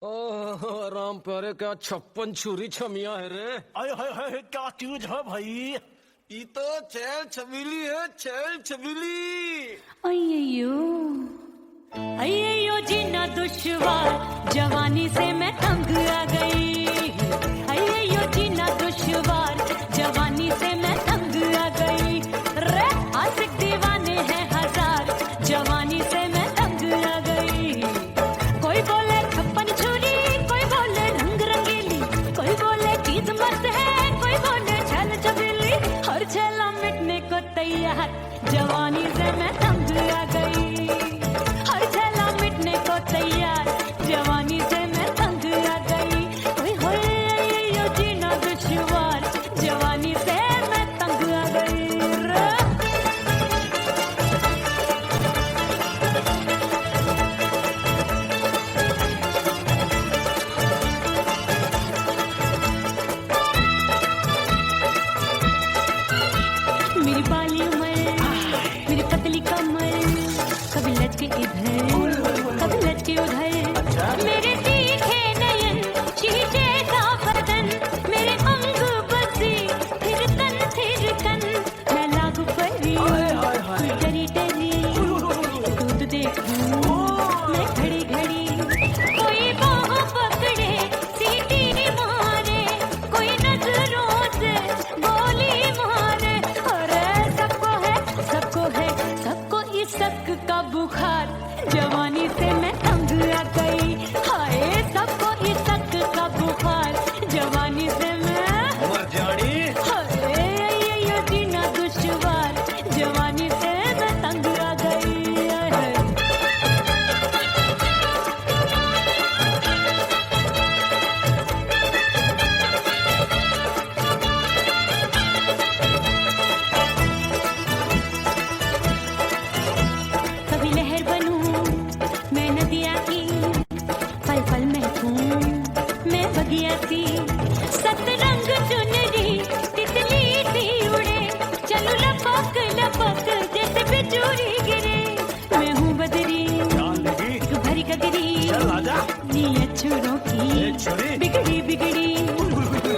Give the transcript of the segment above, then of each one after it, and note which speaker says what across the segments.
Speaker 1: ओह राम प्यारे, क्या 56 छुरी छमिया है रे।
Speaker 2: हाय हाय हाय, क्या चीज है भाई?
Speaker 1: ये तो चैल छबीली है, चैल छबीली।
Speaker 3: अय्यो अय्यो जीना दुश्वार, जवानी से मैं तंग आ गई। अय्यो जीना दुश्वार, जवानी से मैं तंग आ गई। रे आशिक दीवाने हैं हजार, जवानी से मैं तंग आ गई। कोई बोले 56 छुरी, कोई बोले रंग रंगीली, कोई बोले चीज मस्त है, कोई बोले छल छबीली। हर छेला मिटने को तैयार, जवानी से मैं तंग आ गई। हर छेला मिटने को तैयार, जवानी से मैं तंग आ गई। ओए होए यो जीना दुश्वार, जवानी से मैं तंग आ गई रे। मेरी बाली उमर, मेरी पतली कमर, कभी लचके इधर कभी लचके उधर। मेरे तीखे नयन, शीशे सा बदन, मेरे अंग बसे फिर तन फिर कन। मैं लागू परी डरी डरी, दूध देखूं मैं घड़ी घड़ी। कोई बाहों पकड़े सीटी मारे, कोई नजरों से गोली मारे। अरे सबको इस शक का बुखार, जवानी से मैं तंग आ गई। हाय सबको इस शक का बुखार, जवानी से मैं
Speaker 2: मर जानी।
Speaker 3: हाय ये जीना दुश्वार, जवानी से मैं तंग आ गई। हाय। कभी लहर बनूं मैं नदिया की, पल पल महकूं मैं बगिया सी। सतरंग चुनरी तितली सी उड़े, चलूं लपक लपक जैसे बिजुरी गिरे। मैं हूँ बदरी
Speaker 2: जान लगी?
Speaker 3: एक भरी गगरी,
Speaker 2: चल आजा।
Speaker 3: नीयत छुरों
Speaker 2: ए
Speaker 3: की
Speaker 2: छुरी।
Speaker 3: बिगड़ी बिगड़ी।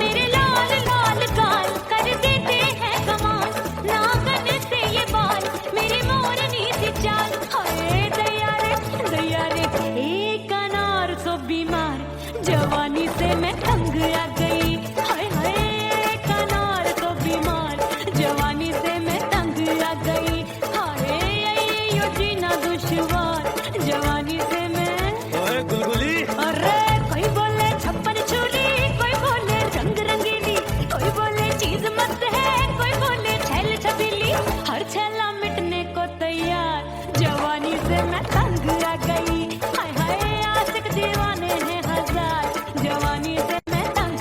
Speaker 3: मेरे लाल लाल गाल कर देते हैं कमाल, नागन से ये बाल मेरी मोरनी सी चाल। हाय दैया रे एक अनार सो बीमार, जवानी से मैं तंग आ गई। हाय हाय एक अनार सो बीमार, जवानी से मैं तंग आ गई। हाय यो जीना दुश्वार, जवानी से मैं।
Speaker 2: ओए गुलगुली,
Speaker 3: अरे कोई बोले 56 छुरी, कोई बोले रंग रंगीली, कोई बोले चीज मस्त है, कोई बोले छल छबीली। हर छेला मिटने को तैयार, जवानी से मैं तंग आ गई। हाय हाय आशिक दीवाने हैं हजार, जवानी से मैं तंग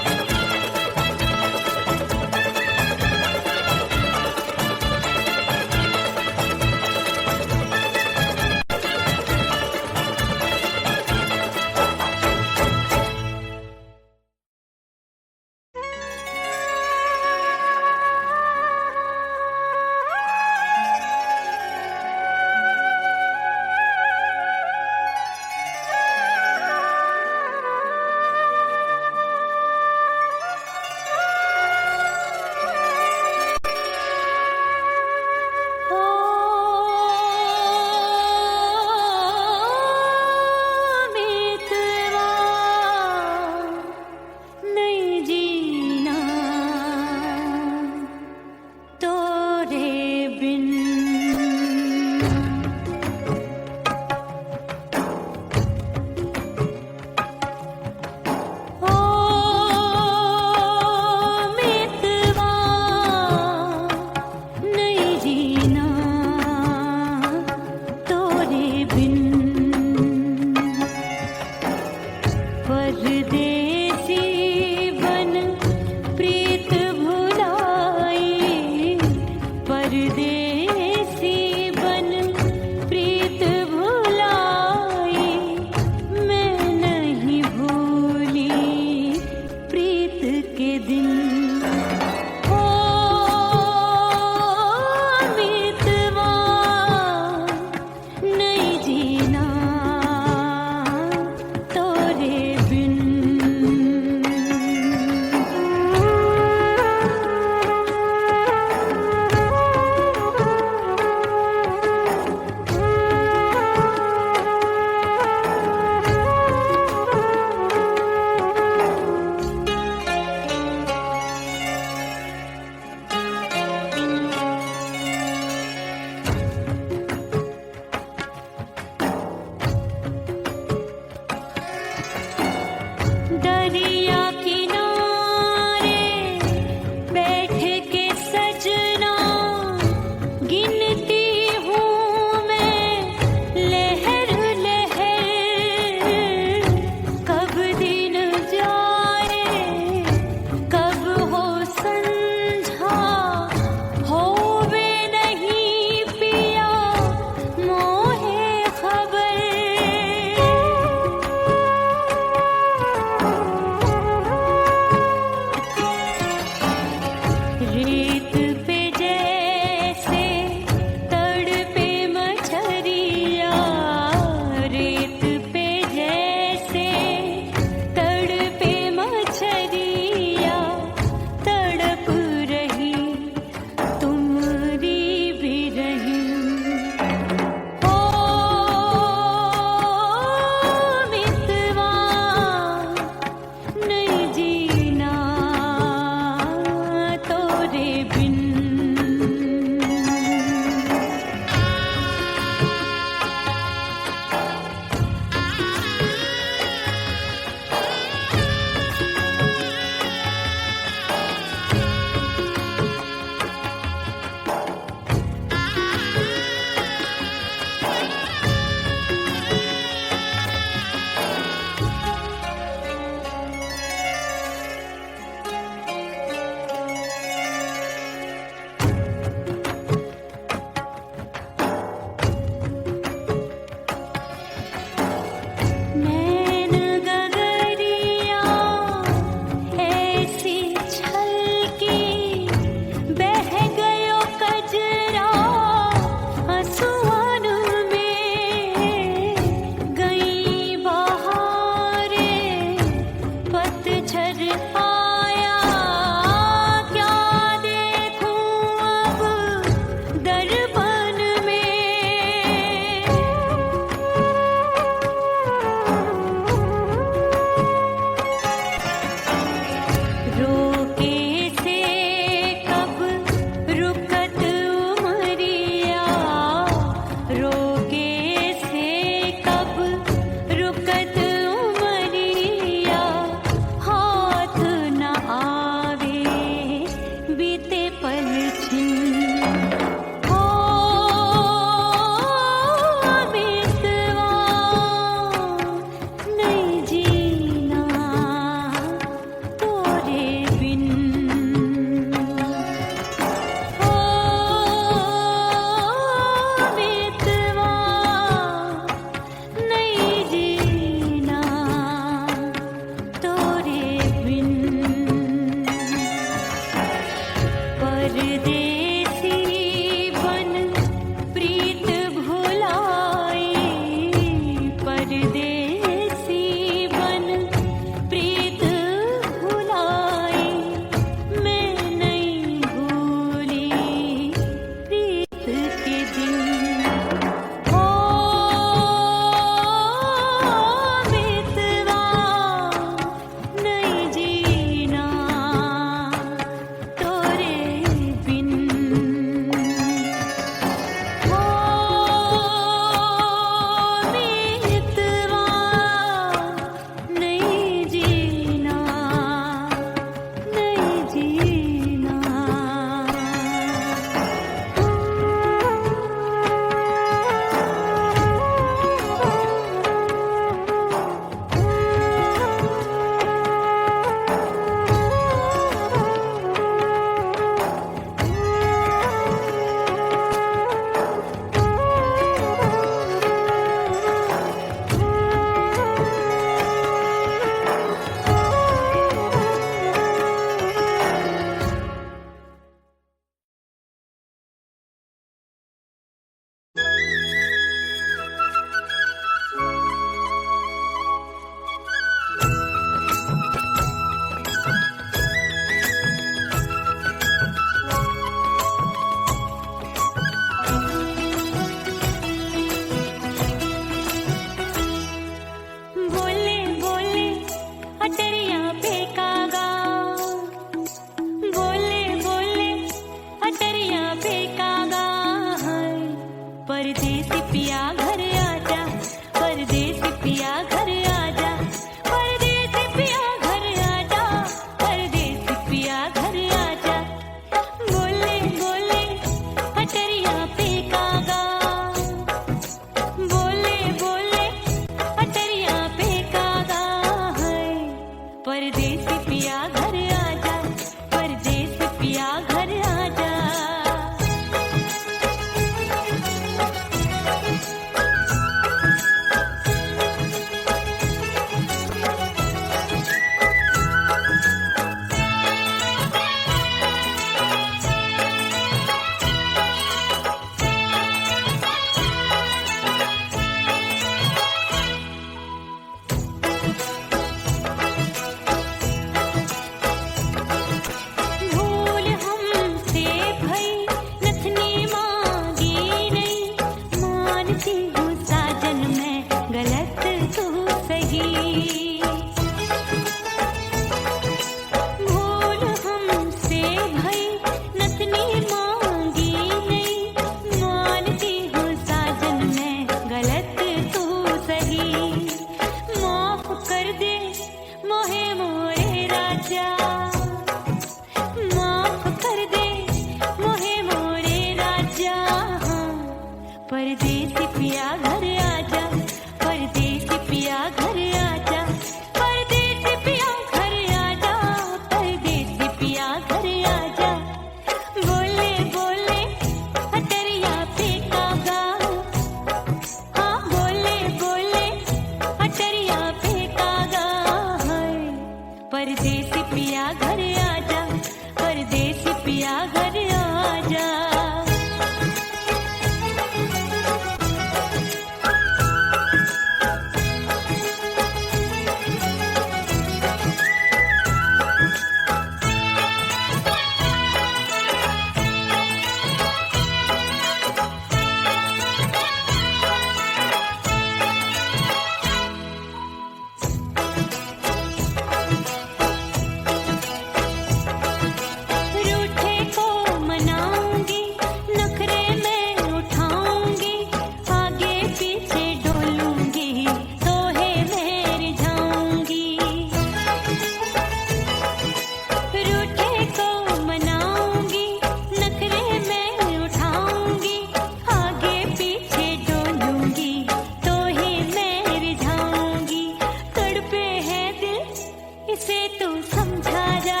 Speaker 3: इसे तू समझा जा,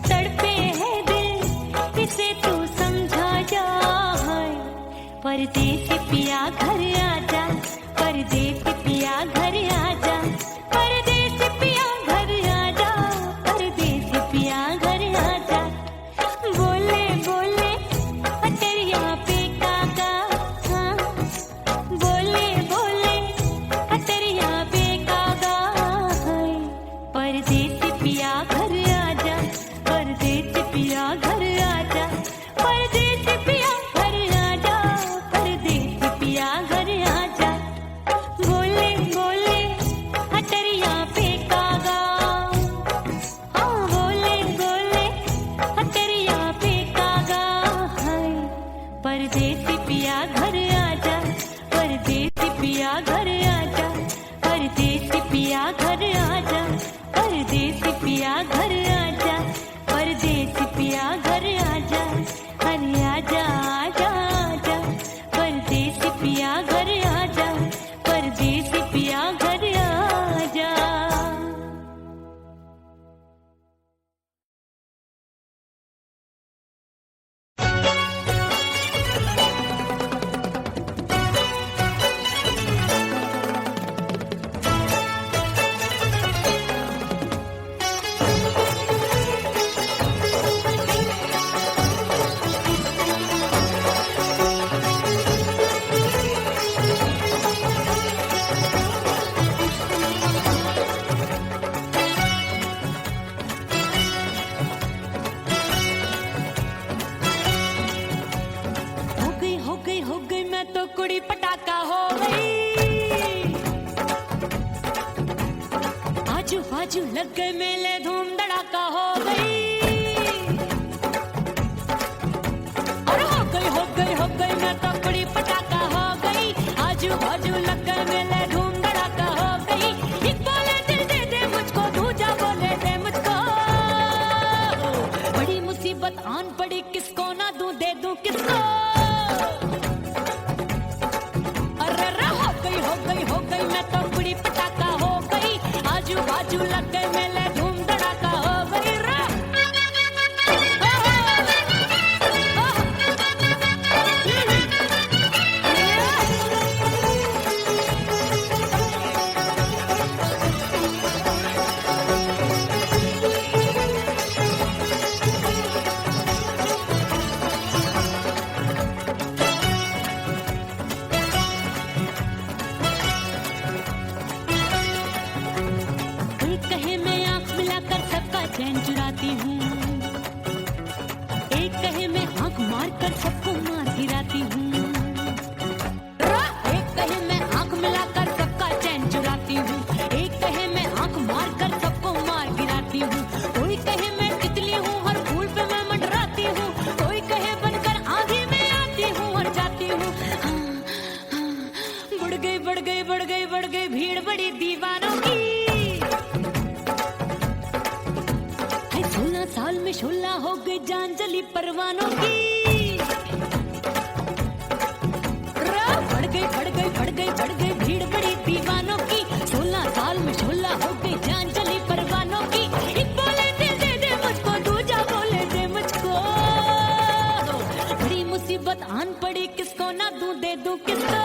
Speaker 3: तड़पे है दिल इसे तू समझा जा। परदेसी पिया घर आजा, परदेसी पिया घर आजा, परदेसी पिया घर आजा, परदेसी पिया घर आजा। बोले बोले अटरिया पे काका, हाँ बोले बोले अटरिया पे काका। परदेसी पिया घर आजा, परदेसी पिया घर आजा, परदेसी पिया घर आजा, परदेसी पिया घर आजा। बोले बोले अटरिया पे कागा, हाँ बोले बोले अटरिया पे कागा। परदेसी पिया घर आजा, परदेसी पिया घर आजा, परदेसी पिया घर आजा, परदेसी पिया घर आजा, परदेसी पिया घर आजा। अरे आजा आजा आजा, परदेसी पिया घर आजा, परदेसी पिया घर आजा। हो गई मैं तो कुड़ी पटाखा हो गई। आजू बाजू लग गए मेले धूम धड़ाका हो गई। और हो गई मैं तो कुड़ी पटाखा हो गई। आजू बाजू लग गए मेले धूम धड़ाका हो गई। एक बोले दिल दे दे मुझको, दूजा बोले दे मुझको। बड़ी मुसीबत आन पड़ी, किसको ना दूं दे दूं किसको। हो गई मैं तो कुड़ी पटाखा हो गई। आजू बाजू लग गए मेले धूम धड़ाका हो गई रे। चैन चुराती हूँ, एक कहे मैं आंख मार कर सबको मार गिराती हूँ। एक कहे मैं आंख मिलाकर सबका चैन चुराती हूँ, एक कहे मैं आंख मार कर सबको मार गिराती हूँ। कोई कहे मैं तितली हूँ, हर फूल पे मैं मंडराती हूँ। कोई कहे बनकर आंधी में आती हूँ और जाती हूँ। बढ़ गई भीड़ बड़ी दीवानों की। 16 साल में शोला हो गई जान जली परवानों की। बढ़ गई भीड़ बड़ी दीवानों की। 16 साल में शोला हो गई जान जली परवानों की। एक बोले दिल दे दे मुझको, दूजा बोले दे मुझको। बड़ी मुसीबत आन पड़ी, किसको ना दूं दे दूं किसको।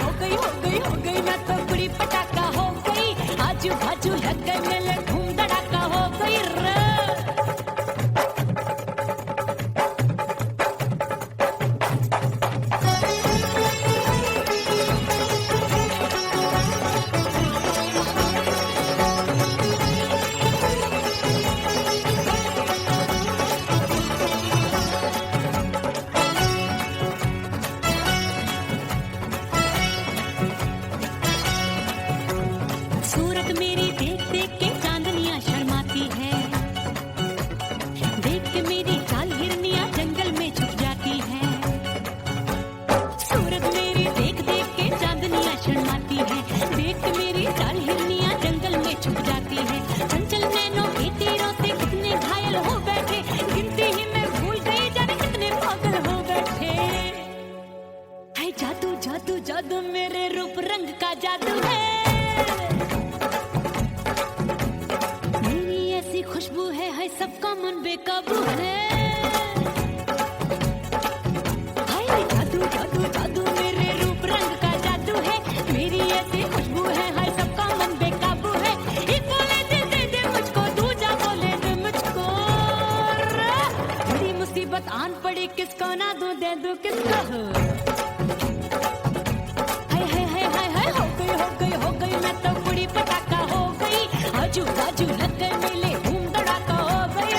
Speaker 3: हो गई मैं तो कुड़ी पटाखा हो गई। आजू बाजू लग गए मेले धूम धड़ाका हो गई रे। जादू जादू मेरे रूप रंग का जादू है, मेरी ऐसी खुशबू है सबका मन बेकाबू है। हाय जादू जादू जादू मेरे रूप रंग का जादू है, मेरी ऐसी खुशबू है सबका मन बेकाबू है। एक बोले दे मुझको, दूजा बोले दे मुझको, बड़ी मुसीबत आन पड़ी किसको ना दूं दे दूं किसको। हो गई मैं तो बुरी पटाखा हो गई, आजू बाजू लग गए मेले धूम धड़ाका हो गई।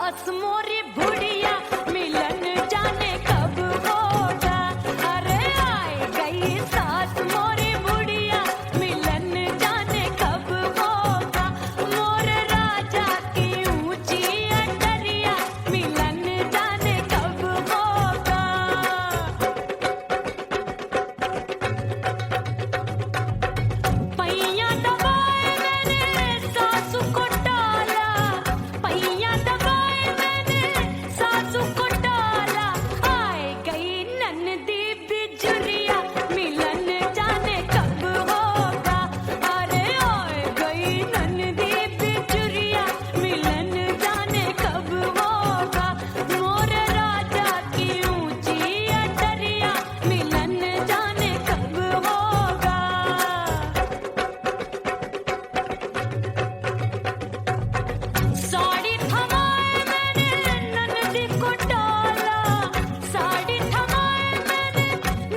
Speaker 3: सास मोरी बुढ़िया मिलन जाने कब होगा। अरे आए गई सास मोरी बुढ़िया मिलन जाने कब होगा। मोर राजा की ऊंची अटरिया मिलन जाने कब होगा। पैया दबाए मैंने सासू को टाला, पैया दबाए मैंने सासू को टाला। आए गई ननदी बिजुरिया मिलन जाने कब होगा। अरे आए गई ननदी बिजुरिया मिलन जाने कब होगा। मोर राजा की ऊंची अटरिया मिलन जाने कब होगा। साड़ी थमाए मैंने ननदी को डाला, साड़ी थमाए मैंने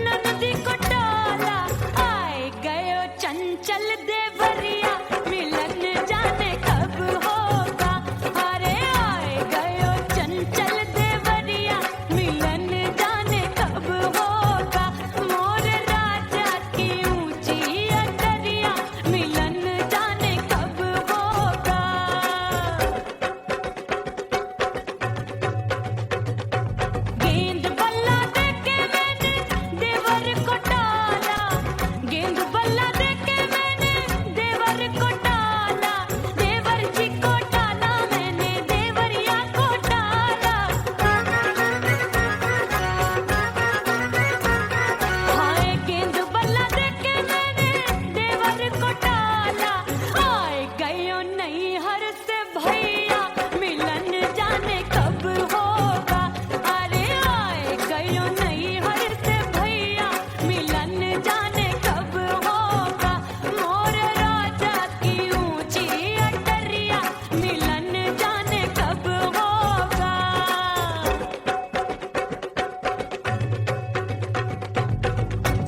Speaker 3: ननदी को डाला। आए गयो चंचल देवरिया मिलन जाने कब होगा। अरे आए गयो चंचल देवरिया मिलन जाने कब होगा। मोर राजा की ऊंची अटरिया मिलन जाने कब होगा। 'गेंद बल्ला देके मैंने देवर को टाला, गेंद बल्ला देके मैंने देवर को टाला। देवर जी को टाला मैंने देवरिया को टाला। हाय गेंद बल्ला देके मैंने देवर को टाला। आए गयो नैहर से भैया मिलन जाने कब होगा। अरे आए गयो नैहर से भैया मिलन जाने कब होगा। मोर राजा की ऊंची अटरिया मिलन जाने कब होगा।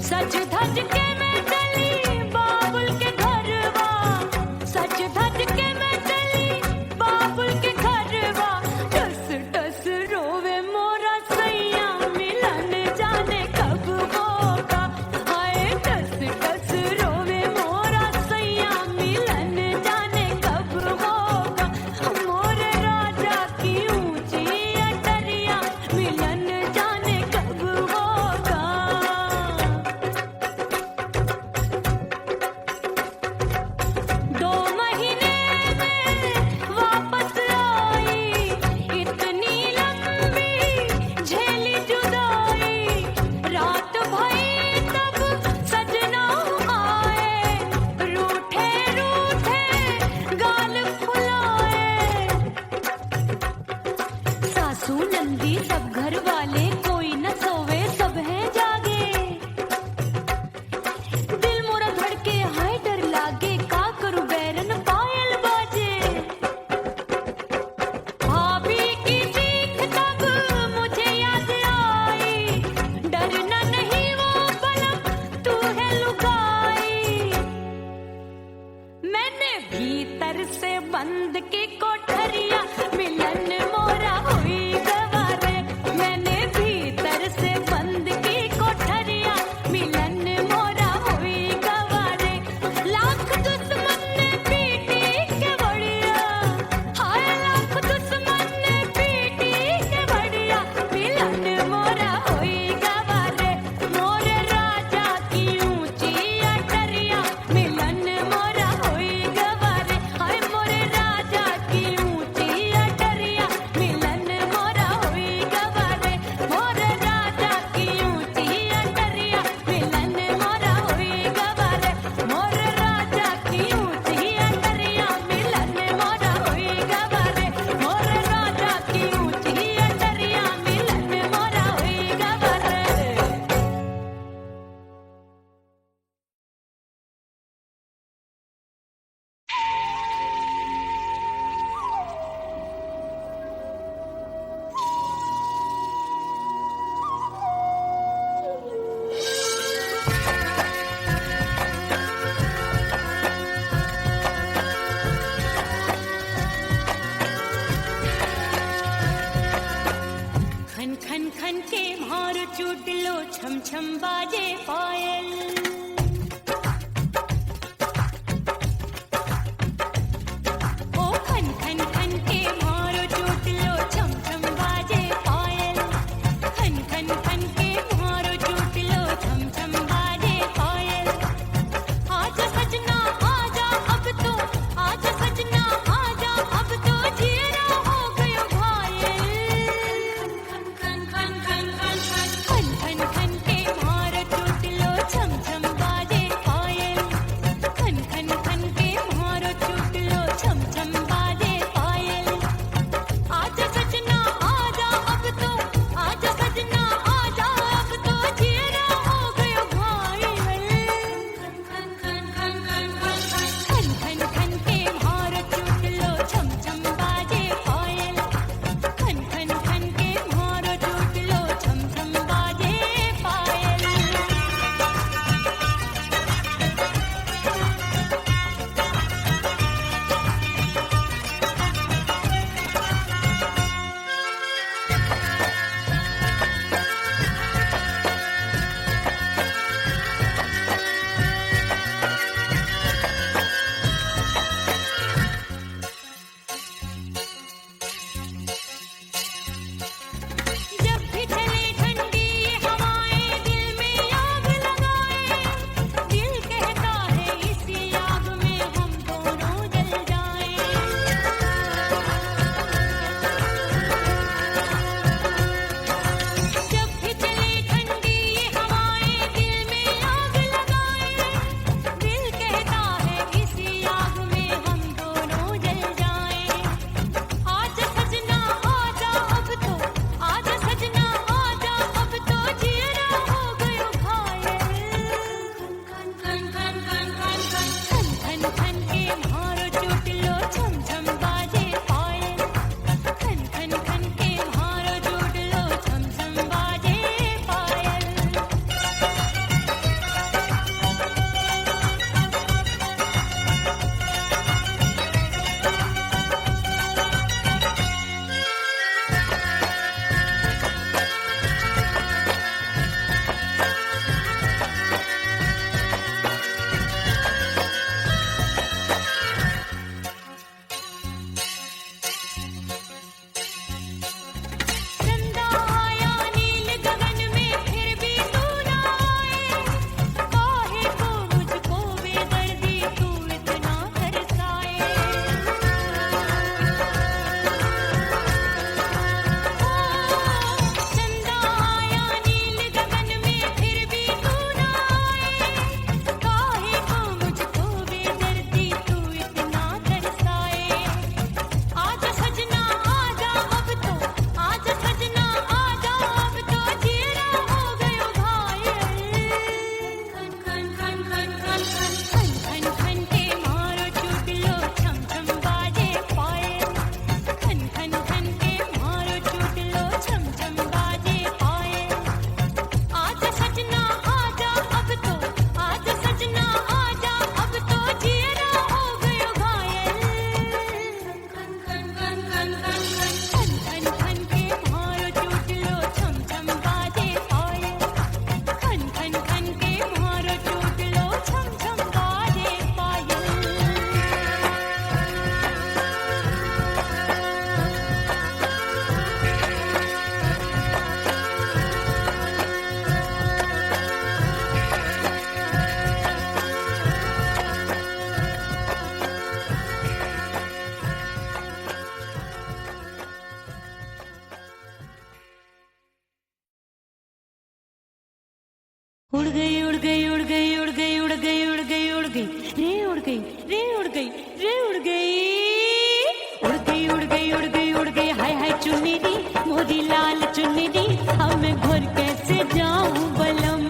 Speaker 3: सच धज के मैं चली बाबुल के घरवा, सच धज के मैं चली बाबुल के घरवा। टस टस रोवे मोरा सैया मिलन जाने कब होगा। हाय टस टस रोवे मोरा सैया मिलन जाने कब होगा। मोर राजा की ऊंची अटरिया मिलन जाने कब होगा। 2 महीने में वापस आई, इतनी लंबी झेली जुदाई। रात भई तब सजना आए, रूठे रूठे गाल फुलाए। सासू नंदी सब घर वाले कोई न सोवे सब हैं जागे। दिल मोरा धड़के हाय डर लागे का करूं बैरन पायल बाजे। भाभी की चीख तब मुझे याद आई, डरना नहीं वो बलम तू है लुगाई। मैंने भीतर से बंद की कोठरिया मिलन मोरा हुई गवारे। मैंने भी चूट लो छम छम बाजे पायल। ओ खन खन खन के मारो चूट लो छम छम बाजे पायल। खन खन खन के मारो चूट लो छम छम बाजे पायल। आजा सजना आजा अब तो, आजा सजना आजा अब तो जीना हो गयो घायल। खन खन खन खन खन खन खन खन के मारो चूट लो छम छम बाजे पायल। खन खन खन के मारो चूट लो छम छम बाजे पायल। आजा सजना आजा अब तो, आजा सजना आजा अब तो जीना हो गयो घायल। खन खन खन खन खन खन खन खन के मारो चूट लो छम छम बाजे पायल। खन खन खन के मारो चूट लो छम छम बाजे पायल। जब भी चले ठंडी ये हवाएं दिल में आग लगाए। दिल कहता है इसी आग में हम दोनों जल जाएं। जब भी चले ठंडी ये हवाएं दिल में आग लगाए। दिल कहता है इसी आग में हम दोनों जल जाएं। आजा सजना आजा अब तो, आजा सजना आजा अब तो जीना हो गयो घायल। खन खन खन खन खन खन खन खन के मारो चूट लो छम छम बाजे पायल। खन खन खन के मारो चूट लो छम छम बाजे पायल। चंदा आया नील गगन में फिर भी तू ना आए। काहे को मुझको बेदर्दी तू इतना तरसाए। चंदा आया नील गगन में फिर भी तू ना आए। काहे को मुझको बेदर्दी तू इतना तरसाए। आजा सजना आजा अब तो, आजा सजना आजा अब तो जीना हो गयो घायल। खन खन खन खन खन खन खन खन के मारो चूट लो छम छम बाजे पायल। खन खन खन के मारो चूट लो छम छम बाजे पायल। आजा सजना आजा अब तो, आजा सजना आजा अब तो जीना हो गयो घायल। खन खन खन खन खन खन खन खन के मारो चूट लो छम छम बाजे पायल। खन खन खन के मारो चूट लो छम छम बाजे पायल। उड़ गई उड़ गई उड़ गई उड़ गई उड़ गई उड़ गई उड़ गई रे उड़ गई रे उड़ गई रे उड़ गई उड़ गई उड़ गई उड़ गई उड़ गई हाय हाय चुन्नी दी मोदी लाल चुन्नी दी अब मैं घर कैसे जाऊं बलम।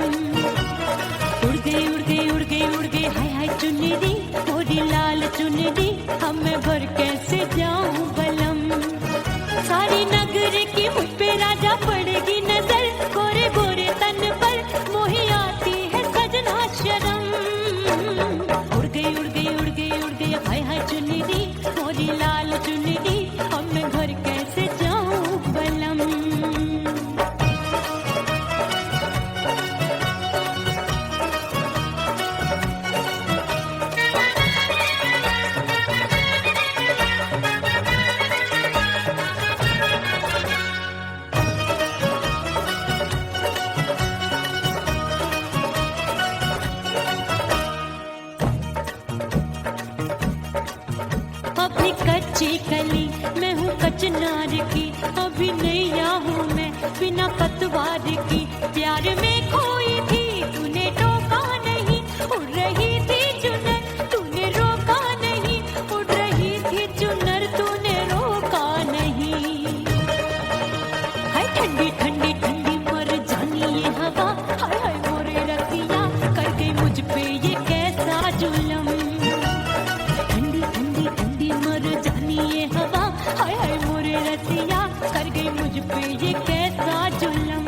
Speaker 3: उड़ गई उड़ गई उड़ गई उड़ गई हाय हाय चुन्नी दी मोदी लाल चुन्नी दी अब मैं घर कैसे जाऊं बलम। सारी नगर की मुझ पे राजा पड़ेगी नजर गोरे गोरे तन पर मोही आती है सजना शर्म। उड़ गई उड़ गई उड़ गई उड़ गई हाय हाय चुन्नी दी मोरी लाल चुन्नी दी अब मैं घर कैसे जाऊं बलम। कच्ची कली, मैं हूँ कचनार की, अभी नैया हूँ मैं बिना पतवार की। प्यार में खोई थी तूने टोका नहीं, उड़ रही थी चुनर तूने रोका नहीं, उड़ रही थी चुनर तूने रोका नहीं। हाय ठंडी ठंडी ठंडी मर जानी ये हवा, हाय हाय मोरे रतिया कर गई मुझ पे ये कैसा जुल्म। ठंडी ठंडी ठंडी मर जानी ये हवा, हाय हाय मोरे रतिया कर गई मुझ पे ये कैसा जुल्म।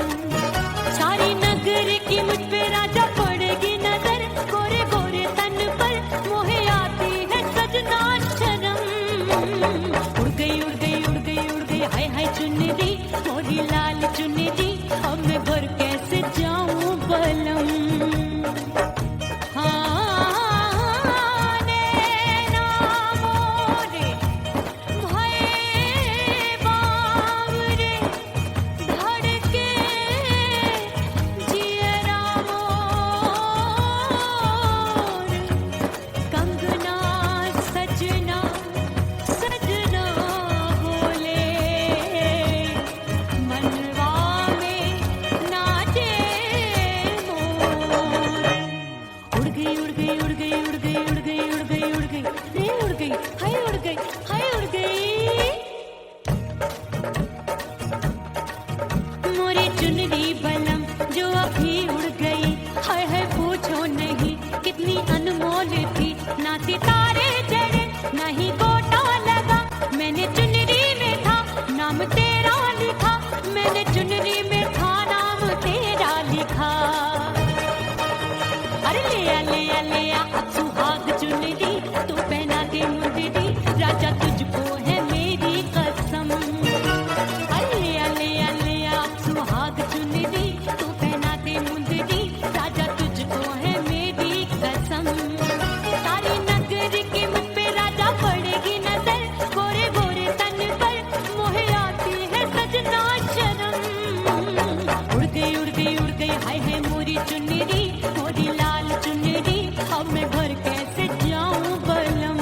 Speaker 3: सारी नगर की मुझ पे राजा पड़ेगी नजर, गोरे गोरे तन पर मोहे आती है सजना शर्म। उड़ गई उड़ गई उड़ गई उड़ गई हाय हाय चुनरी, मोरी लाल चुनरी, अब मैं घर कैसे जाऊं बलम। हाँ नैना मोरे भये बावरे, धड़के जियरा मोर, कंगना सजना सजना बोले, मनवा में नाचे मोर। उड़ गई उड़ गई उड़ गई उड़ गई उड़ गई उड़ गई उड़ गई रे उड़ गई हाय उड़ गई हाय उड़ गई। मोरी चुनरी बलम जो अभी उड़ गई, हाय हाय पूछो नहीं कितनी अनमोल थी। ना सितारे जड़े ना ही गोटा लगा, मैंने चुनरी में था नाम तेरा लिखा, मैंने चुनरी में था नाम तेरा लिखा। अरे ले आ अब सुहाग चुनरी, तू पहना दे मुंदरी, राजा तुझको है मेरी कसम। अरे ले आ अब सुहाग चुनरी, तू पहना दे मुंदरी, राजा तुझको है मेरी कसम। सारी नगर की मुझ पे राजा पड़ेगी नजर, गोरे गोरे तन पर मोहे आती है सजना शर्म। उड़ गई उड़ गई उड़ गई हाय हाय मोरी चुनरी, मोरी लाल चुनरी, अब मैं घर कैसे जाऊं बलम।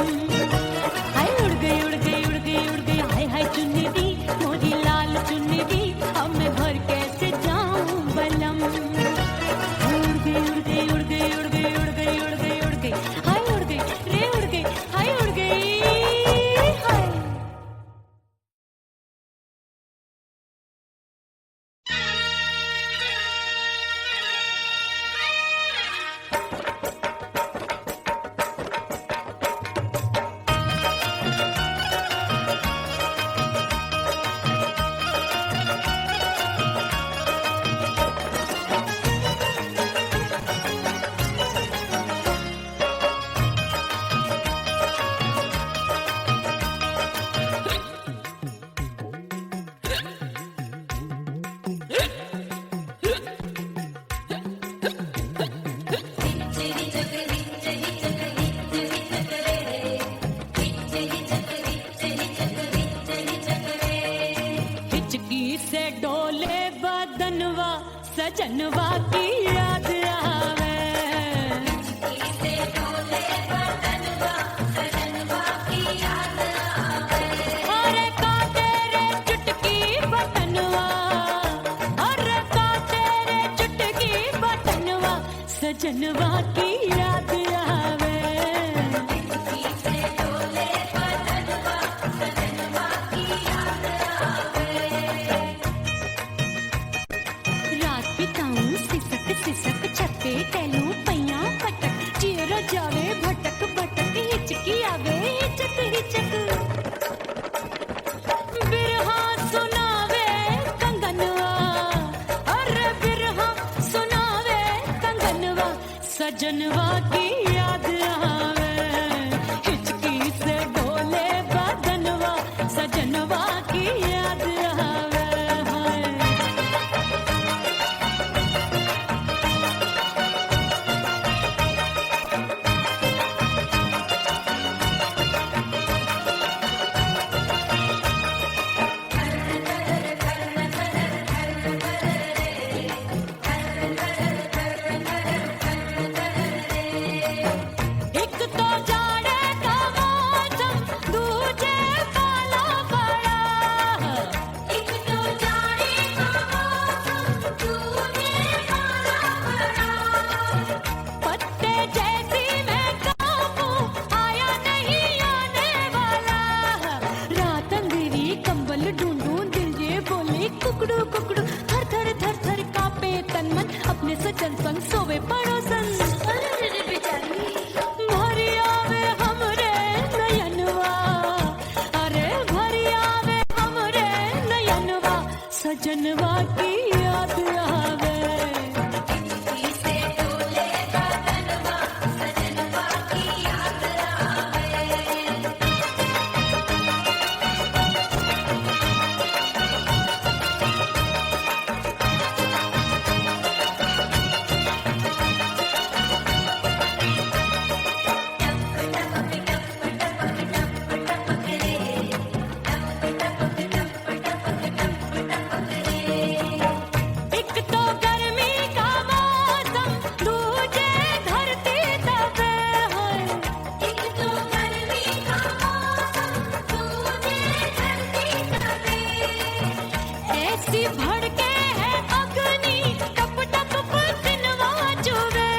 Speaker 3: हाय उड़ गई उड़ गई उड़ गई उड़ गई हाय हाय चुनरी, मोरी लाल चुनरी, अब मैं घर कैसे जाऊं बलम। उड़ गई उड़ गई उड़ गई उड़ गई उड़ गई उड़ गई उड़ गई हाय उड़ गई रे उड़ गई हाय उड़ गई हाय। हिचकी से डोले बदनवा सजनवा की याद आवे। अरे का तेरे चुटकी बटनवा, अरे का तेरे चुटकी बटनवा, सजनवा की याद आवे। रात बिताऊं सिसक सिसक छत्ते टैलू पैया पटक, चियरा जावे भटक भटक, हिचकी आवे हिचक हिचक। बिरहा सुनावे कंगनवा, अरे बिरहा सुनावे कंगनवा, सजनवा की याद आवे। हिचकी से डोले बदनवा, सजनवा की याद आवे। हाय कुकड़ू कुकड़ू थर थर थर थर कापे तन मन अपने सजन संग सोवे पड़ोसन भरी आवे हमरे नयनवा अरे भरी आवे हमरे नयनवा सजनवा की याद आवे एक तो गर्मी का मौसम दूजे धरती तपे है एक तो गर्मी का मौसम दूजे धरती तपे ऐसी भड़के है अग्नि टप टप पसीनवा चुवे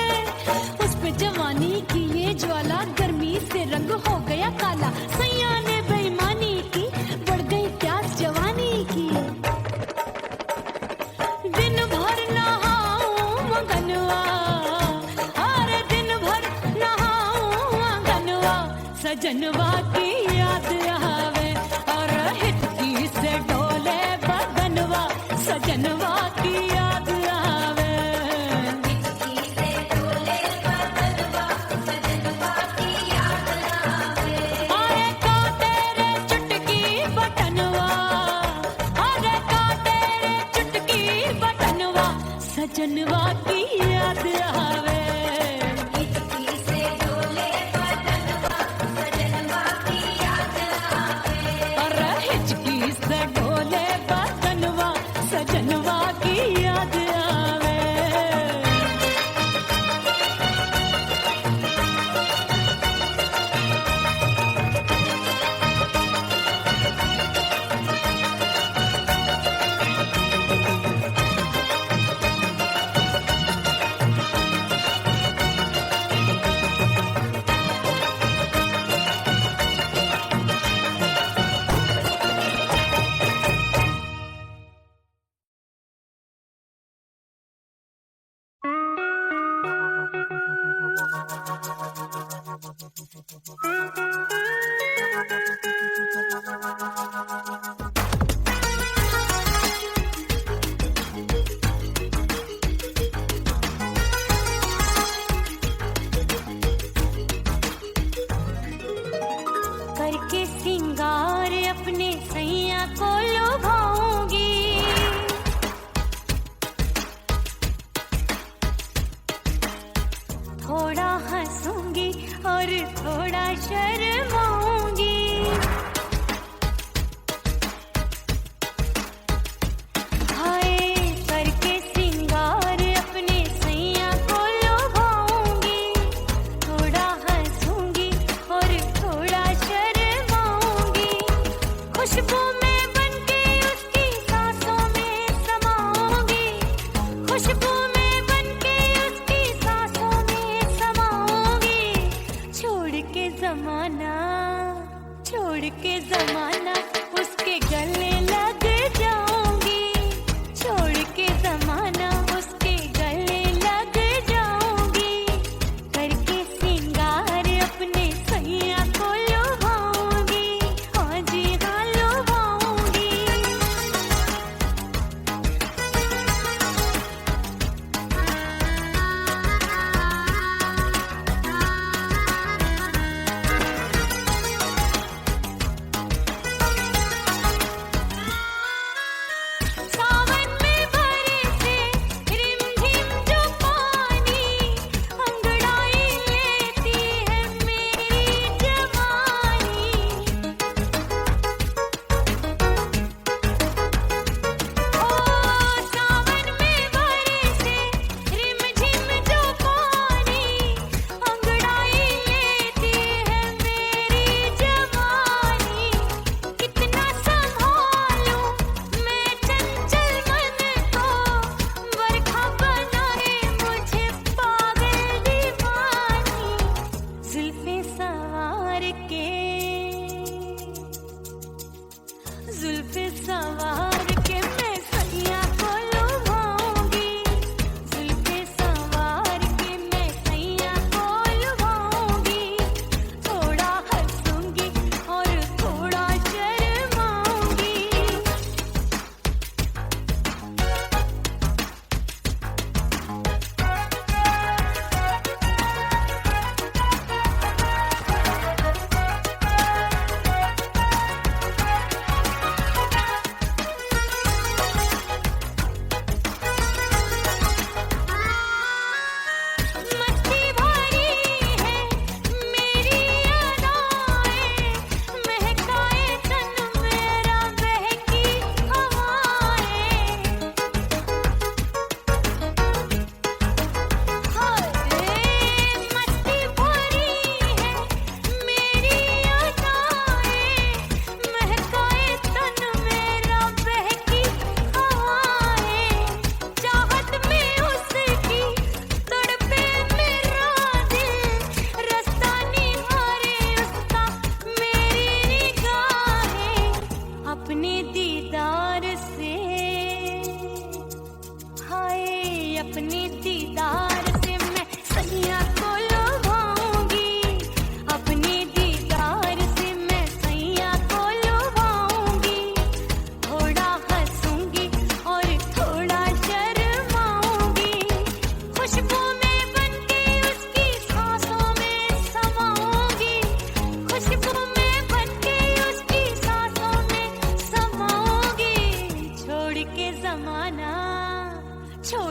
Speaker 3: उस पे जवानी की ये ज्वाला गर्मी से रंग हो गया काला सैया ने बेईमानी की बढ़ गई प्यास जवानी की दिन भर नहाऊं मगनवा अरे दिन भर नहाऊं मगनवा सजनवा की याद आवे और हिचकी से डोले बदनवा सजनवा की याद आवे हिचकी से डोले बदनवा सजनवा की याद आवे अरे का तेरे चुटकी बटनवा अरे का तेरे चुटकी बटनवा सजनवा की याद आवे हिचकी से डोले बदनवा सजनवा की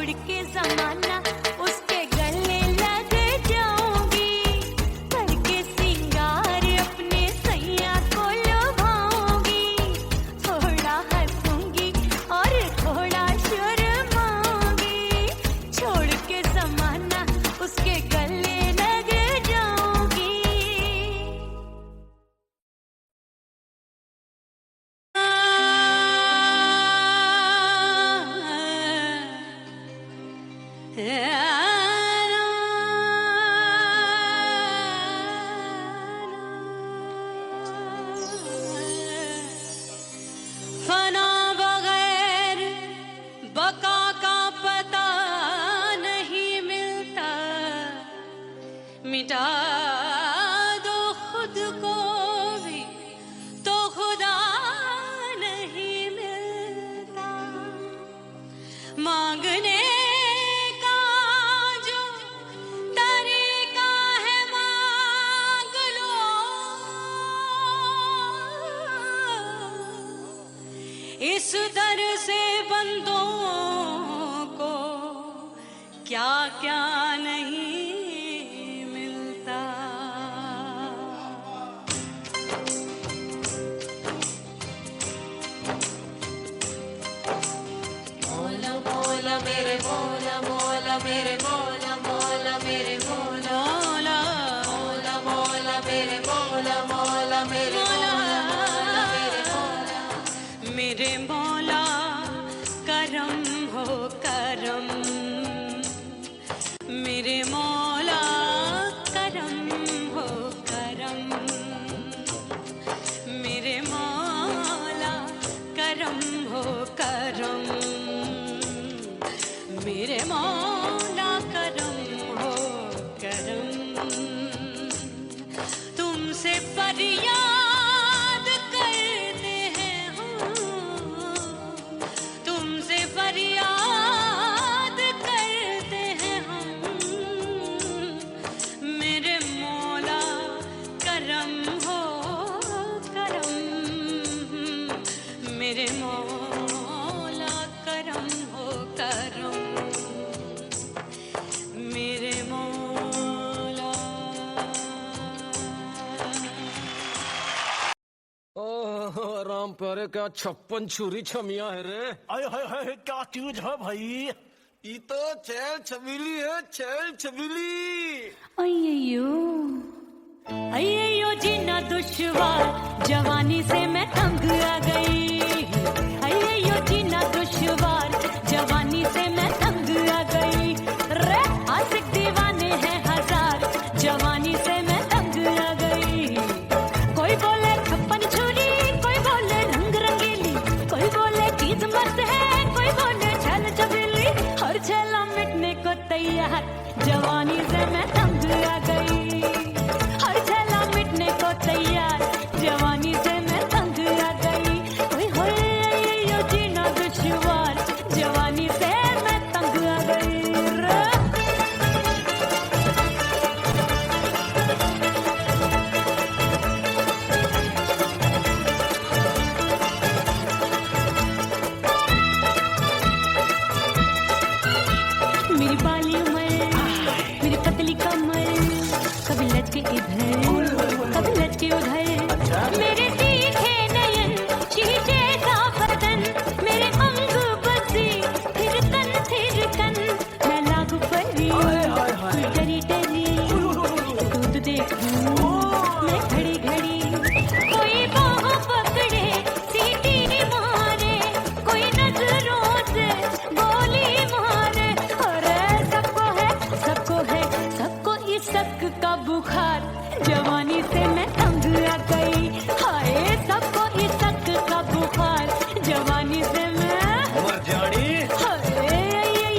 Speaker 3: छोड़ के जमाना उसके गले लग जाऊंगी, करके सिंगार अपने सैया को लुभाऊंगी, थोड़ा हंसूंगी और थोड़ा शर्माऊंगी, छोड़ के जमाना उसके गले लग जाऊंगी। फना बगैर बका का पता नहीं मिलता, मिटा दो खुद को भी तो खुदा नहीं मिलता, मांगने का जो तरीका है मांग लो, इस दर से बंदों को क्या क्या नहीं मिलता। मौला मौला मेरे मौला मौला मेरे मौला मौला मेरे मौला मौला मौला मेरे मौला मौला मेरे मौला मेरे मौला मेरे मौला करम हो करम, मेरे मौला करम हो करम, मेरे मौला करम हो करम, मेरे मौला करम हो करम, तुमसे फरियाद करते हैं हम, तुमसे फरियाद करते हैं हम, मेरे मौला करम हो करम, मेरे मौला करम हो करम, मेरे मौला।
Speaker 1: ओह राम प्यारे, क्या 56 छुरी छमिया है रे।
Speaker 2: आय हाय हाय क्या चीज है भाई।
Speaker 1: ये तो चैल छबीली है, चैल छबीली।
Speaker 3: अय्यो जीना दुश्वार जवानी से मैं तंग आ गई, अय्यो जीना दुश्वार जवानी से मैं तंग आ गई, रे आशिक दीवाने हैं हजार जवानी से मैं तंग आ गई, कोई बोले 56 छुरी, कोई बोले रंग रंगीली, कोई बोले चीज मस्त है, कोई बोले छल छबीली, हर छेला मिटने को तैयार जवानी से मैं तंग आ गई, हर छेला मिटने को तैयार जवानी से मैं तंग आ गई, ओए होए यो जीना दुश्वार जवानी से मैं तंग आ गई रे। मेरी बाली उमर, मेरी पतली कमर, कभी लटके इधर कभी लटके उधर, मेरे तीखे नयन शीशे सा बदन, मेरे अंग बसी फिर तन मैं लागू परी डरी डरी दूध देखूं मैं घड़ी घड़ी, कोई बाह पकड़े सीटी मारे, कोई नजरों से गोली मारे, अरे सबको है सबको इस शक का बुखार जवानी से मैं तंग आ गई, हाय सबको इस शक का बुखार जवानी से मैं
Speaker 2: मर जानी।
Speaker 3: हाय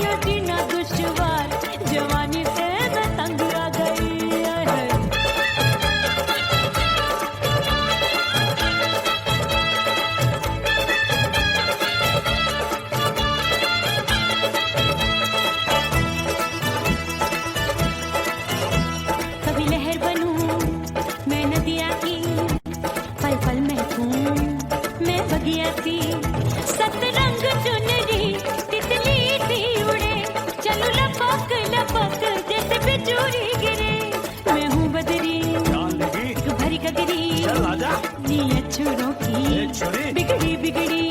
Speaker 3: ये जीना दुश्वार जवानी से मैं तंग आ गई। कभी लहर बनूं मैं नदिया की, पल पल महकूं मैं बगिया सी, सत चूरी गिरे मैं हूँ बदरी
Speaker 2: जान लगी
Speaker 3: भरी कगरी
Speaker 2: चल आजा
Speaker 3: नीयत छोरों की
Speaker 2: ए छोरी
Speaker 3: बिगड़ी बिगड़ी